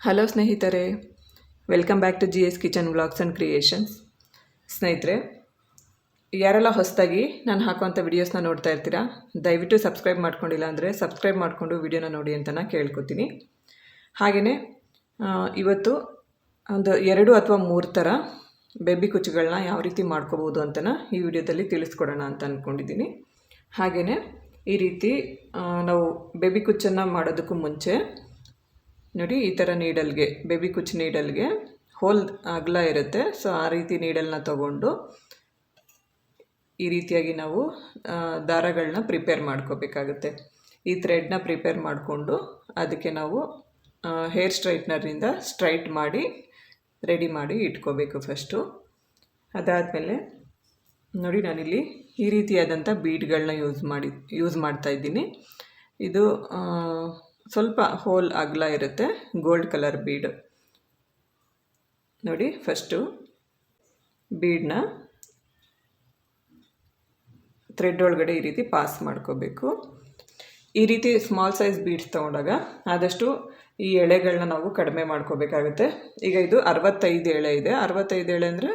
Hello ಸ್ನೇಹಿತರೆ, welcome back to GS kitchen vlogs and creations. ಸ್ನೇಹಿತರೆ, ಯಾರೆಲ್ಲ ಹೊಸದಾಗಿ ನಾನು ಹಾಕುವಂಥ ವಿಡಿಯೋಸ್ನ ನೋಡ್ತಾ ಇರ್ತೀರಾ, ದಯವಿಟ್ಟು ಸಬ್ಸ್ಕ್ರೈಬ್ ಮಾಡ್ಕೊಂಡಿಲ್ಲ ಅಂದರೆ ಸಬ್ಸ್ಕ್ರೈಬ್ ಮಾಡಿಕೊಂಡು ವಿಡಿಯೋನ ನೋಡಿ ಅಂತ ನಾನು ಕೇಳ್ಕೊತೀನಿ. ಹಾಗೆಯೇ ಇವತ್ತು ಒಂದು 2 ಅಥವಾ 3 ಥರ ಬೇಬಿ ಕುಚ್ಚುಗಳನ್ನ ಯಾವ ರೀತಿ ಮಾಡ್ಕೋಬೋದು ಅಂತ ಈ ವಿಡಿಯೋದಲ್ಲಿ ತಿಳಿಸ್ಕೊಡೋಣ ಅಂತ ಅಂದ್ಕೊಂಡಿದ್ದೀನಿ. ಹಾಗೆಯೇ ಈ ರೀತಿ ನಾವು ಬೇಬಿ ಕುಚ್ಚನ್ನು ಮಾಡೋದಕ್ಕೂ ಮುಂಚೆ ನೋಡಿ, ಈ ಥರ ನೀಡಲ್ಗೆ, ಬೇಬಿ ಕುಚ್ಚು ನೀಡಲ್ಗೆ ಹೋಲ್ ಅಗಲ ಇರುತ್ತೆ. ಸೊ ಆ ರೀತಿ ನೀಡಲ್ನ ತಗೊಂಡು ಈ ರೀತಿಯಾಗಿ ನಾವು ದಾರಗಳನ್ನ ಪ್ರಿಪೇರ್ ಮಾಡ್ಕೋಬೇಕಾಗುತ್ತೆ. ಈ ಥ್ರೆಡ್ನ ಪ್ರಿಪೇರ್ ಮಾಡಿಕೊಂಡು ಅದಕ್ಕೆ ನಾವು ಹೇರ್ ಸ್ಟ್ರೈಟ್ನರಿಂದ ಸ್ಟ್ರೈಟ್ ಮಾಡಿ ರೆಡಿ ಮಾಡಿ ಇಟ್ಕೋಬೇಕು ಫಸ್ಟು. ಅದಾದಮೇಲೆ ನೋಡಿ, ನಾನಿಲ್ಲಿ ಈ ರೀತಿಯಾದಂಥ ಬೀಡ್ಗಳನ್ನ ಯೂಸ್ ಮಾಡ್ತಾಯಿದ್ದೀನಿ. ಇದು ಸ್ವಲ್ಪ ಹೋಲ್ ಅಗಲ ಇರುತ್ತೆ, ಗೋಲ್ಡ್ ಕಲರ್ ಬೀಡ್. ನೋಡಿ, ಫಸ್ಟು ಬೀಡನ್ನ ಥ್ರೆಡ್ ಒಳಗಡೆ ಈ ರೀತಿ ಪಾಸ್ ಮಾಡ್ಕೋಬೇಕು. ಈ ರೀತಿ ಸ್ಮಾಲ್ ಸೈಜ್ ಬೀಡ್ಸ್ ತೊಗೊಂಡಾಗ ಆದಷ್ಟು ಈ ಎಳೆಗಳನ್ನ ನಾವು ಕಡಿಮೆ ಮಾಡ್ಕೋಬೇಕಾಗುತ್ತೆ. ಈಗ ಇದು 65 ಎಳೆ ಇದೆ. 65 ಎಳೆ ಅಂದರೆ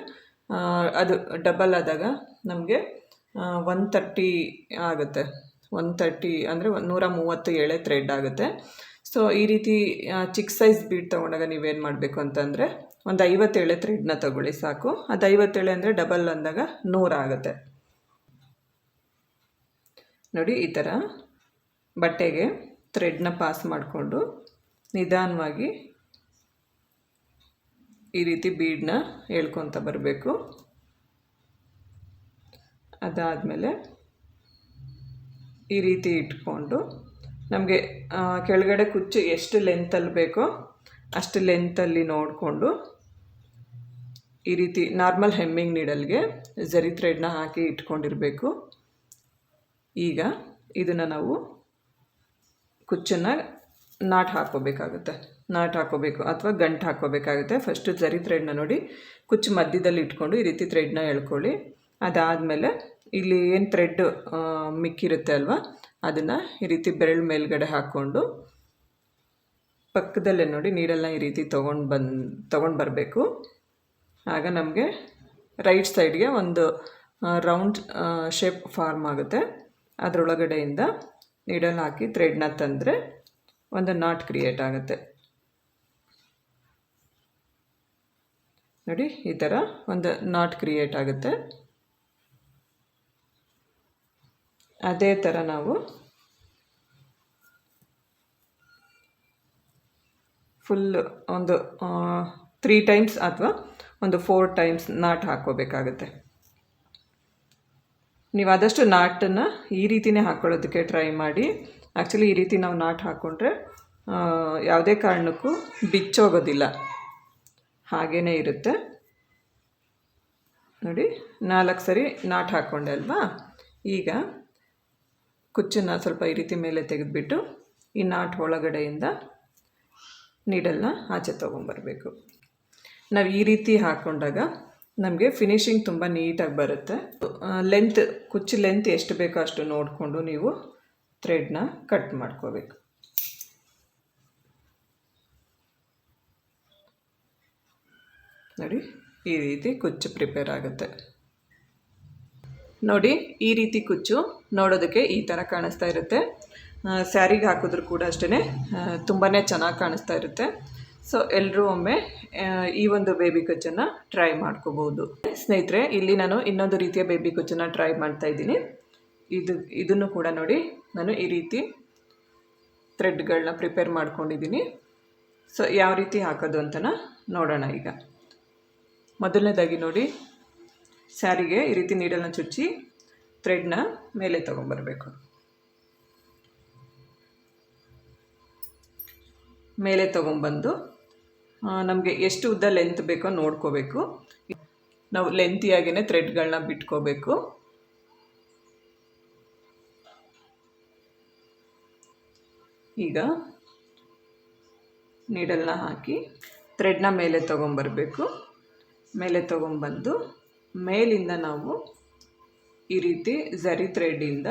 ಅದು ಡಬಲ್ ಆದಾಗ ನಮಗೆ 130 ಆಗುತ್ತೆ. 130 ಅಂದರೆ 130 ಎಳೆ ಥ್ರೆಡ್ ಆಗುತ್ತೆ. ಸೊ ಈ ರೀತಿ ಚಿಕ್ಕ ಸೈಜ್ ಬೀಡ್ ತೊಗೊಂಡಾಗ ನೀವೇನು ಮಾಡಬೇಕು ಅಂತಂದರೆ ಒಂದು 50 ಎಳೆ ಥ್ರೆಡ್ನ ತೊಗೊಳ್ಳಿ ಸಾಕು. ಅದು 50 ಎಳೆ ಅಂದರೆ ಡಬಲ್ ಅಂದಾಗ 100 ಆಗುತ್ತೆ. ನೋಡಿ, ಈ ಥರ ಬಟ್ಟೆಗೆ ಥ್ರೆಡ್ನ ಪಾಸ್ ಮಾಡಿಕೊಂಡು ನಿಧಾನವಾಗಿ ಈ ರೀತಿ ಬೀಡನ್ನ ಎಳ್ಕೊತ ಬರಬೇಕು. ಅದಾದಮೇಲೆ ಈ ರೀತಿ ಇಟ್ಕೊಂಡು ನಮಗೆ ಕೆಳಗಡೆ ಕುಚ್ಚು ಎಷ್ಟು ಲೆಂತಲ್ಲಿ ಬೇಕೋ ಅಷ್ಟು ಲೆಂತಲ್ಲಿ ನೋಡಿಕೊಂಡು ಈ ರೀತಿ ನಾರ್ಮಲ್ ಹೆಮ್ಮಿಂಗ್ ನೀಡಲ್ಗೆ ಝರಿ ಥ್ರೆಡ್ನ ಹಾಕಿ ಇಟ್ಕೊಂಡಿರಬೇಕು. ಈಗ ಇದನ್ನು ನಾವು ಕುಚ್ಚನ್ನು ನಾಟ್ ಹಾಕೋಬೇಕು ಅಥವಾ ಗಂಟು ಹಾಕ್ಕೋಬೇಕಾಗುತ್ತೆ. ಫಸ್ಟು ಝರಿ ಥ್ರೆಡ್ನ ನೋಡಿ ಕುಚ್ಚು ಮಧ್ಯದಲ್ಲಿ ಇಟ್ಕೊಂಡು ಈ ರೀತಿ ಥ್ರೆಡ್ನ ಎಳ್ಕೊಳ್ಳಿ. ಅದಾದಮೇಲೆ ಇಲ್ಲಿ ಏನು ಥ್ರೆಡ್ ಮಿಕ್ಕಿರುತ್ತೆ ಅಲ್ವಾ, ಅದನ್ನು ಈ ರೀತಿ ಬೆರಳು ಮೇಲ್ಗಡೆ ಹಾಕ್ಕೊಂಡು ಪಕ್ಕದಲ್ಲೇ ನೋಡಿ ನೀಡಲ್ನ ಈ ರೀತಿ ತೊಗೊಂಡು ಬರಬೇಕು. ಆಗ ನಮಗೆ ರೈಟ್ ಸೈಡ್ಗೆ ಒಂದು ರೌಂಡ್ ಶೇಪ್ ಫಾರ್ಮ್ ಆಗುತ್ತೆ. ಅದರೊಳಗಡೆಯಿಂದ ನೀಡಲ್ ಹಾಕಿ ಥ್ರೆಡ್ನ ತಂದರೆ ಒಂದು ನಾಟ್ ಕ್ರಿಯೇಟ್ ಆಗುತ್ತೆ. ನೋಡಿ, ಈ ಥರ ಒಂದು ನಾಟ್ ಕ್ರಿಯೇಟ್ ಆಗುತ್ತೆ. ಅದೇ ಥರ ನಾವು ಫುಲ್ ಒಂದು 3 ಟೈಮ್ಸ್ ಅಥವಾ ಒಂದು 4 ಟೈಮ್ಸ್ ನಾಟ್ ಹಾಕ್ಕೋಬೇಕಾಗುತ್ತೆ. ನೀವು ಆದಷ್ಟು ನಾಟನ್ನು ಈ ರೀತಿಯೇ ಹಾಕ್ಕೊಳ್ಳೋದಕ್ಕೆ ಟ್ರೈ ಮಾಡಿ. ಆ್ಯಕ್ಚುಲಿ ಈ ರೀತಿ ನಾವು ನಾಟ್ ಹಾಕ್ಕೊಂಡ್ರೆ ಯಾವುದೇ ಕಾರಣಕ್ಕೂ ಬಿಚ್ಚೋಗೋದಿಲ್ಲ, ಹಾಗೇ ಇರುತ್ತೆ. ನೋಡಿ, 4 ಸರಿ ನಾಟ್ ಹಾಕ್ಕೊಂಡೆ ಅಲ್ವಾ. ಈಗ ಕುಚ್ಚನ್ನು ಸ್ವಲ್ಪ ಈ ರೀತಿ ಮೇಲೆ ತೆಗೆದುಬಿಟ್ಟು ಈ ನಾಟ್ ಒಳಗಡೆಯಿಂದ ನೀಡಲ್ನ ಆಚೆ ತೊಗೊಂಬರಬೇಕು. ನಾವು ಈ ರೀತಿ ಹಾಕ್ಕೊಂಡಾಗ ನಮಗೆ ಫಿನಿಶಿಂಗ್ ತುಂಬ ನೀಟಾಗಿ ಬರುತ್ತೆ. ಕುಚ್ಚು ಲೆಂತ್ ಎಷ್ಟು ಬೇಕೋ ಅಷ್ಟು ನೋಡಿಕೊಂಡು ನೀವು ಥ್ರೆಡ್ನ ಕಟ್ ಮಾಡ್ಕೋಬೇಕು. ನೋಡಿ, ಈ ರೀತಿ ಕುಚ್ಚು ಪ್ರಿಪೇರ್ ಆಗುತ್ತೆ. ನೋಡಿ, ಈ ರೀತಿ ಕುಚ್ಚು ನೋಡೋದಕ್ಕೆ ಈ ಥರ ಕಾಣಿಸ್ತಾ ಇರುತ್ತೆ. ಸ್ಯಾರಿಗೆ ಹಾಕಿದ್ರೂ ಕೂಡ ಅಷ್ಟೇ ತುಂಬಾ ಚೆನ್ನಾಗಿ ಕಾಣಿಸ್ತಾ ಇರುತ್ತೆ. ಸೊ ಎಲ್ಲರೂ ಒಮ್ಮೆ ಈ ಒಂದು ಬೇಬಿ ಕುಚ್ಚನ್ನು ಟ್ರೈ ಮಾಡ್ಕೋಬೋದು. ಸ್ನೇಹಿತರೆ, ಇಲ್ಲಿ ನಾನು ಇನ್ನೊಂದು ರೀತಿಯ ಬೇಬಿ ಕುಚ್ಚನ್ನು ಟ್ರೈ ಮಾಡ್ತಾಯಿದ್ದೀನಿ. ಇದನ್ನು ಕೂಡ ನೋಡಿ, ನಾನು ಈ ರೀತಿ ಥ್ರೆಡ್ಗಳನ್ನ ಪ್ರಿಪೇರ್ ಮಾಡ್ಕೊಂಡಿದ್ದೀನಿ. ಸೊ ಯಾವ ರೀತಿ ಹಾಕೋದು ಅಂತ ನೋಡೋಣ. ಈಗ ಮೊದಲನೇದಾಗಿ ನೋಡಿ, ಸ್ಯಾರಿಗೆ ಈ ರೀತಿ ನೀಡಲ್ನ ಚುಚ್ಚಿ ಥ್ರೆಡ್ನ ಮೇಲೆ ತೊಗೊಂಬರಬೇಕು. ಮೇಲೆ ತೊಗೊಂಬಂದು ನಮಗೆ ಎಷ್ಟು ಉದ್ದ ಲೆಂತ್ ಬೇಕೋ ನೋಡ್ಕೋಬೇಕು. ನಾವು ಲೆಂತಿಯಾಗಿಯೇ ಥ್ರೆಡ್ಗಳನ್ನ ಬಿಟ್ಕೋಬೇಕು. ಈಗ ನೀಡಲ್ನ ಹಾಕಿ ಥ್ರೆಡ್ನ ಮೇಲೆ ತೊಗೊಂಬರಬೇಕು. ಮೇಲೆ ತೊಗೊಂಬಂದು ಮೇಲಿಂದ ನಾವು ಈ ರೀತಿ ಝರಿ ಥ್ರೆಡ್ಡಿಂದ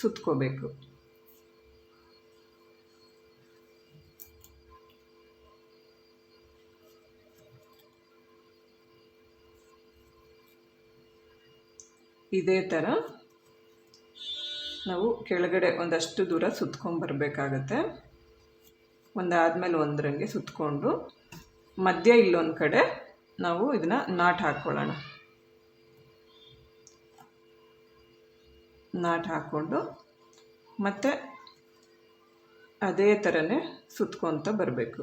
ಸುತ್ಕೋಬೇಕು. ಇದೇ ಥರ ನಾವು ಕೆಳಗಡೆ ಒಂದಷ್ಟು ದೂರ ಸುತ್ಕೊಂಡ್ಬರ್ಬೇಕಾಗತ್ತೆ. ಒಂದಾದಮೇಲೆ ಒಂದರಂಗೆ ಸುತ್ತಕೊಂಡು ಮಧ್ಯ ಇಲ್ಲೊಂದು ಕಡೆ ನಾವು ಇದನ್ನು ನಾಟ್ ಹಾಕ್ಕೊಳ್ಳೋಣ. ನಾಟ್ ಹಾಕ್ಕೊಂಡು ಮತ್ತು ಅದೇ ಥರನೇ ಸುತ್ಕೊತ ಬರಬೇಕು.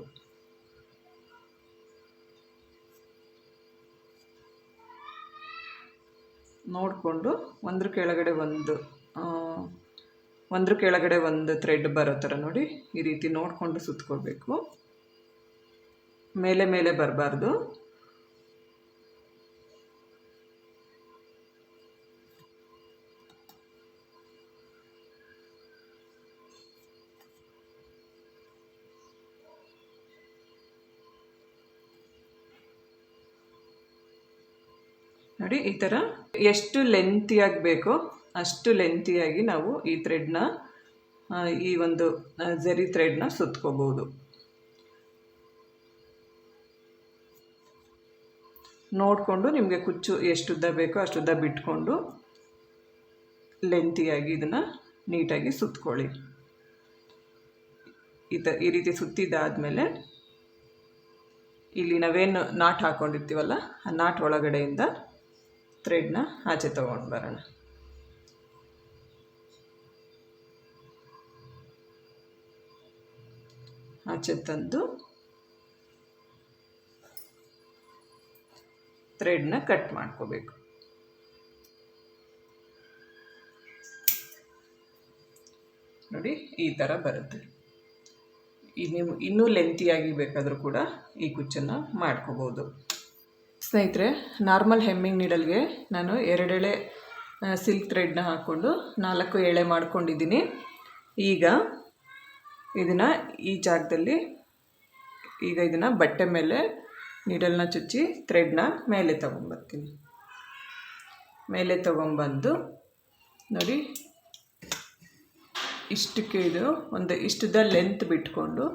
ನೋಡಿಕೊಂಡು ಒಂದ್ರ ಕೆಳಗಡೆ ಒಂದು ಥ್ರೆಡ್ ಬರೋ ಥರ ನೋಡಿ ಈ ರೀತಿ ನೋಡಿಕೊಂಡು ಸುತ್ಕೋಬೇಕು. ಮೇಲೆ ಮೇಲೆ ಬರಬಾರ್ದು. ನೋಡಿ ಈ ಥರ ಎಷ್ಟು ಲೆಂತಿಯಾಗಿ ಬೇಕೋ ಅಷ್ಟು ಲೆಂತಿಯಾಗಿ ನಾವು ಈ ಥ್ರೆಡ್ನ ಈ ಒಂದು ಝರಿ ಥ್ರೆಡ್ನ ಸುತ್ಕೋಬೋದು. ನೋಡಿಕೊಂಡು ನಿಮಗೆ ಕುಚ್ಚು ಎಷ್ಟು ಉದ್ದ ಬೇಕೋ ಅಷ್ಟು ಉದ್ದ ಬಿಟ್ಕೊಂಡು ಲೆಂತಿಯಾಗಿ ಇದನ್ನು ನೀಟಾಗಿ ಸುತ್ಕೊಳ್ಳಿ. ಈ ರೀತಿ ಸುತ್ತಿದ್ದಾದಮೇಲೆ ಇಲ್ಲಿ ನಾವೇನು ನಾಟ್ ಹಾಕ್ಕೊಂಡಿರ್ತೀವಲ್ಲ ಆ ನಾಟ್ ಒಳಗಡೆಯಿಂದ ಥ್ರೆಡ್ನ ಆಚೆ ತೊಗೊಂಡು ಬರೋಣ. ಆಚೆ ತಂದು ಥ್ರೆಡ್ನ ಕಟ್ ಮಾಡ್ಕೋಬೇಕು. ನೋಡಿ ಈ ಥರ ಬರುತ್ತೆ. ನೀವು ಇನ್ನೂ ಲೆಂತಿಯಾಗಿ ಬೇಕಾದರೂ ಕೂಡ ಈ ಕುಚ್ಚನ್ನು ಮಾಡ್ಕೋಬೋದು. ಸ್ನೇಹಿತರೆ, ನಾರ್ಮಲ್ ಹೆಮ್ಮಿಂಗ್ ನೀಡಲ್ಗೆ ನಾನು 2 ಎಳೆ ಸಿಲ್ಕ್ ಥ್ರೆಡ್ನ ಹಾಕ್ಕೊಂಡು 4 ಎಳೆ ಮಾಡ್ಕೊಂಡಿದ್ದೀನಿ. ಈಗ ಇದನ್ನು ಈ ಜಾಗದಲ್ಲಿ ಇದನ್ನು ಬಟ್ಟೆ ಮೇಲೆ ನೀಡಲ್ನ ಚುಚ್ಚಿ ಥ್ರೆಡ್ನ ಮೇಲೆ ತೊಗೊಂಬರ್ತೀನಿ. ಮೇಲೆ ತೊಗೊಂಬಂದು ನೋಡಿ ಇಷ್ಟಕ್ಕೆ ಇದು ಇಷ್ಟದ ಲೆಂತ್ ಬಿಟ್ಕೊಂಡು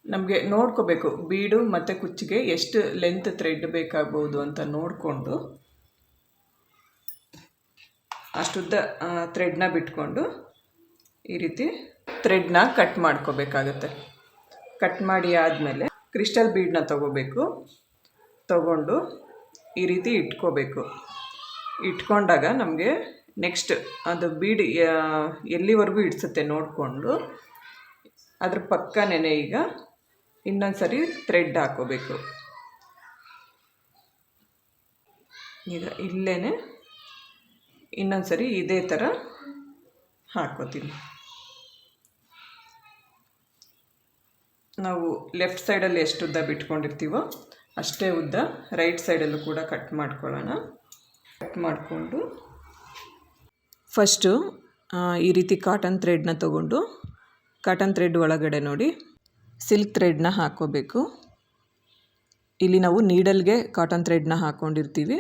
ನಮಗೆ ನೋಡ್ಕೋಬೇಕು ಬೀಡು ಮತ್ತು ಕುಚ್ಚಿಗೆ ಎಷ್ಟು ಲೆಂತ್ ಥ್ರೆಡ್ ಬೇಕಾಗ್ಬೋದು ಅಂತ ನೋಡಿಕೊಂಡು ಅಷ್ಟುದ್ದ ಥ್ರೆಡ್ನ ಬಿಟ್ಕೊಂಡು ಈ ರೀತಿ ಥ್ರೆಡ್ನ ಕಟ್ ಮಾಡ್ಕೋಬೇಕಾಗತ್ತೆ. ಕಟ್ ಮಾಡಿ ಆದಮೇಲೆ ಕ್ರಿಸ್ಟಲ್ ಬೀಡನ್ನ ತಗೊಂಡು ಈ ರೀತಿ ಇಟ್ಕೋಬೇಕು. ಇಟ್ಕೊಂಡಾಗ ನಮಗೆ ನೆಕ್ಸ್ಟ್ ಅದು ಬೀಡ್ ಎಲ್ಲಿವರೆಗೂ ಇಡ್ಸುತ್ತೆ ನೋಡಿಕೊಂಡು ಅದ್ರ ಪಕ್ಕನೇ ಈಗ ಇನ್ನೊಂದು ಸರಿ ಥ್ರೆಡ್ ಹಾಕೋಬೇಕು. ಈಗ ಇಲ್ಲೇ ಇನ್ನೊಂದು ಸರಿ ಇದೇ ಥರ ಹಾಕ್ಕೋತೀನಿ. ನಾವು ಲೆಫ್ಟ್ ಸೈಡಲ್ಲಿ ಎಷ್ಟು ಉದ್ದ ಬಿಟ್ಕೊಂಡಿರ್ತೀವೋ ಅಷ್ಟೇ ಉದ್ದ ರೈಟ್ ಸೈಡಲ್ಲೂ ಕೂಡ ಕಟ್ ಮಾಡ್ಕೊಳ್ಳೋಣ. ಕಟ್ ಮಾಡಿಕೊಂಡು ಫಸ್ಟು ಈ ರೀತಿ ಕಾಟನ್ ಥ್ರೆಡ್ನ ತೊಗೊಂಡು ಕಾಟನ್ ಥ್ರೆಡ್ ಒಳಗಡೆ ನೋಡಿ ಸಿಲ್ಕ್ ಥ್ರೆಡ್ನ ಹಾಕ್ಕೋಬೇಕು. ಇಲ್ಲಿ ನಾವು ನೀಡಲ್ಗೆ ಕಾಟನ್ ಥ್ರೆಡ್ನ ಹಾಕ್ಕೊಂಡಿರ್ತೀವಿ.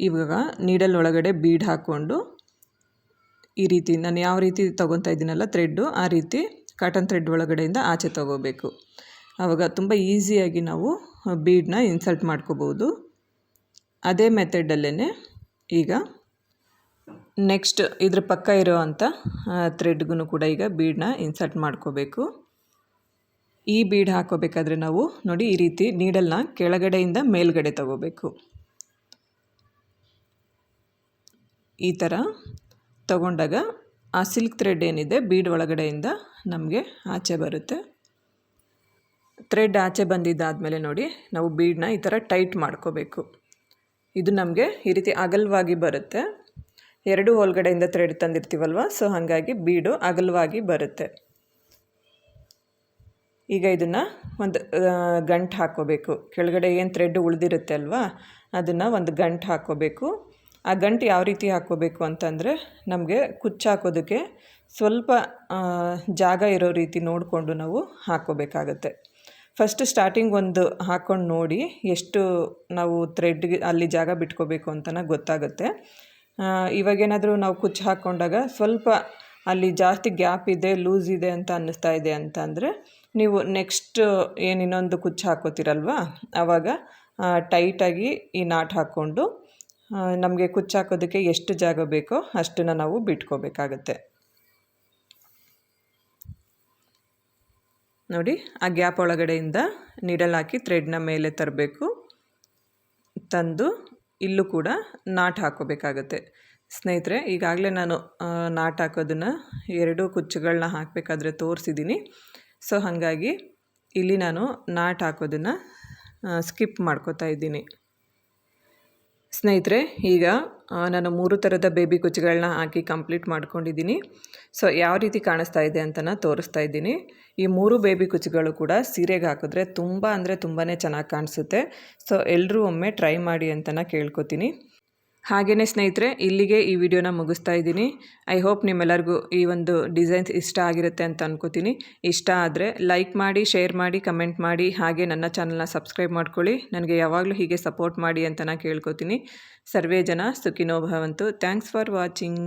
ಇವಾಗ ನೀಡಲ್ ಒಳಗಡೆ ಬೀಡ್ ಹಾಕ್ಕೊಂಡು ಈ ರೀತಿ ನಾನು ಯಾವ ರೀತಿ ತೊಗೊತಾ ಇದ್ದೀನಲ್ಲ ಥ್ರೆಡ್ಡು ಆ ರೀತಿ ಕಾಟನ್ ಥ್ರೆಡ್ ಒಳಗಡೆಯಿಂದ ಆಚೆ ತೊಗೋಬೇಕು. ಆವಾಗ ತುಂಬ ಈಸಿಯಾಗಿ ನಾವು ಬೀಡನ್ನ ಇನ್ಸರ್ಟ್ ಮಾಡ್ಕೋಬೋದು. ಅದೇ ಮೆಥಡಲ್ಲೇ ಈಗ ನೆಕ್ಸ್ಟ್ ಇದ್ರ ಪಕ್ಕ ಇರೋ ಅಂಥ ಥ್ರೆಡ್ಗೂ ಕೂಡ ಈಗ ಬೀಡನ್ನ ಇನ್ಸರ್ಟ್ ಮಾಡ್ಕೋಬೇಕು. ಈ ಬೀಡ್ ಹಾಕೋಬೇಕಾದ್ರೆ ನಾವು ನೋಡಿ ಈ ರೀತಿ ನೀಡಲ್ನ ಕೆಳಗಡೆಯಿಂದ ಮೇಲ್ಗಡೆ ತಗೋಬೇಕು. ಈ ಥರ ತಗೊಂಡಾಗ ಆ ಸಿಲ್ಕ್ ಥ್ರೆಡ್ ಏನಿದೆ ಬೀಡ್ ಒಳಗಡೆಯಿಂದ ನಮಗೆ ಆಚೆ ಬರುತ್ತೆ. ಥ್ರೆಡ್ ಆಚೆ ಬಂದಿದ್ದಾದಮೇಲೆ ನೋಡಿ ನಾವು ಬೀಡನ್ನ ಈ ಥರ ಟೈಟ್ ಮಾಡ್ಕೋಬೇಕು. ಇದು ನಮಗೆ ಈ ರೀತಿ ಅಗಲವಾಗಿ ಬರುತ್ತೆ. 2 ಒಳಗಡೆಯಿಂದ ಥ್ರೆಡ್ ತಂದಿರ್ತೀವಲ್ವ, ಸೊ ಹಾಗಾಗಿ ಬೀಡು ಅಗಲವಾಗಿ ಬರುತ್ತೆ. ಈಗ ಇದನ್ನು ಒಂದು ಗಂಟು ಹಾಕ್ಕೋಬೇಕು. ಕೆಳಗಡೆ ಏನು ಥ್ರೆಡ್ ಉಳಿದಿರುತ್ತೆ ಅಲ್ವಾ ಅದನ್ನು ಒಂದು ಗಂಟು ಹಾಕ್ಕೋಬೇಕು. ಆ ಗಂಟು ಯಾವ ರೀತಿ ಹಾಕ್ಕೋಬೇಕು ಅಂತಂದರೆ ನಮಗೆ ಕುಚ್ಚು ಹಾಕೋದಕ್ಕೆ ಸ್ವಲ್ಪ ಜಾಗ ಇರೋ ರೀತಿ ನೋಡಿಕೊಂಡು ನಾವು ಹಾಕ್ಕೋಬೇಕಾಗತ್ತೆ. ಫಸ್ಟ್ ಸ್ಟಾರ್ಟಿಂಗ್ ಒಂದು ಹಾಕ್ಕೊಂಡು ನೋಡಿ ಎಷ್ಟು ನಾವು ಥ್ರೆಡ್ಗೆ ಅಲ್ಲಿ ಜಾಗ ಬಿಟ್ಕೋಬೇಕು ಅಂತಲೇ ಗೊತ್ತಾಗುತ್ತೆ. ಇವಾಗೇನಾದರೂ ನಾವು ಕುಚ್ಚು ಹಾಕ್ಕೊಂಡಾಗ ಸ್ವಲ್ಪ ಅಲ್ಲಿ ಜಾಸ್ತಿ ಗ್ಯಾಪ್ ಇದೆ, ಲೂಸ್ ಇದೆ ಅಂತ ಅನ್ನಿಸ್ತಾ ಇದೆ ಅಂತಂದರೆ ನೀವು ನೆಕ್ಸ್ಟ್ ಏನು ಇನ್ನೊಂದು ಕುಚ್ಚು ಹಾಕ್ಕೋತೀರಲ್ವ ಆವಾಗ ಟೈಟಾಗಿ ಈ ನಾಟ್ ಹಾಕ್ಕೊಂಡು ನಮಗೆ ಕುಚ್ಚಾಕೋದಕ್ಕೆ ಎಷ್ಟು ಜಾಗ ಬೇಕೋ ಅಷ್ಟನ್ನು ನಾವು ಬಿಟ್ಕೋಬೇಕಾಗತ್ತೆ. ನೋಡಿ, ಆ ಗ್ಯಾಪ್ ಒಳಗಡೆಯಿಂದ ನೀಡಲ್ ಹಾಕಿ ಥ್ರೆಡ್ನ ಮೇಲೆ ತರಬೇಕು. ತಂದು ಇಲ್ಲೂ ಕೂಡ ನಾಟ್ ಹಾಕೋಬೇಕಾಗತ್ತೆ. ಸ್ನೇಹಿತರೆ, ಈಗಾಗಲೇ ನಾನು ನಾಟ್ ಹಾಕೋದನ್ನು 2 ಕುಚ್ಚುಗಳನ್ನ ಹಾಕಬೇಕಾದ್ರೆ ತೋರಿಸಿದ್ದೀನಿ. ಸೊ ಹಾಗಾಗಿ ಇಲ್ಲಿ ನಾನು ನಾಟ್ ಹಾಕೋದನ್ನು ಸ್ಕಿಪ್ ಮಾಡ್ಕೋತಾ ಇದ್ದೀನಿ. ಸ್ನೇಹಿತರೆ, ಈಗ ನಾನು 3 ಥರದ ಬೇಬಿ ಕುಚ್ಚುಗಳನ್ನ ಹಾಕಿ ಕಂಪ್ಲೀಟ್ ಮಾಡ್ಕೊಂಡಿದ್ದೀನಿ. ಸೊ ಯಾವ ರೀತಿ ಕಾಣಿಸ್ತಾ ಇದೆ ಅಂತ ತೋರಿಸ್ತಾ ಇದ್ದೀನಿ. ಈ 3 ಬೇಬಿ ಕುಚ್ಚುಗಳು ಕೂಡ ಸೀರೆಗೆ ಹಾಕಿದ್ರೆ ತುಂಬ ಅಂದರೆ ತುಂಬಾ ಚೆನ್ನಾಗಿ ಕಾಣಿಸುತ್ತೆ. ಸೊ ಎಲ್ಲರೂ ಒಮ್ಮೆ ಟ್ರೈ ಮಾಡಿ ಅಂತ ಕೇಳ್ಕೊತೀನಿ. ಹಾಗೆಯೇ ಸ್ನೇಹಿತರೆ, ಇಲ್ಲಿಗೆ ಈ ವಿಡಿಯೋನ ಮುಗಿಸ್ತಾ ಇದ್ದೀನಿ. ಐ ಹೋಪ್ ನಿಮ್ಮೆಲ್ಲರಿಗೂ ಈ ಒಂದು ಡಿಸೈನ್ಸ್ ಇಷ್ಟ ಆಗಿರುತ್ತೆ ಅಂತ ಅನ್ಕೋತೀನಿ. ಇಷ್ಟ ಆದರೆ ಲೈಕ್ ಮಾಡಿ, ಶೇರ್ ಮಾಡಿ, ಕಮೆಂಟ್ ಮಾಡಿ, ಹಾಗೆ ನನ್ನ ಚಾನಲ್ನ ಸಬ್ಸ್ಕ್ರೈಬ್ ಮಾಡ್ಕೊಳ್ಳಿ. ನನಗೆ ಯಾವಾಗಲೂ ಹೀಗೆ ಸಪೋರ್ಟ್ ಮಾಡಿ ಅಂತ ಕೇಳ್ಕೊತೀನಿ. ಸರ್ವೇ ಜನ ಸುಖಿನೋ ಭವಂತು. Thanks for watching.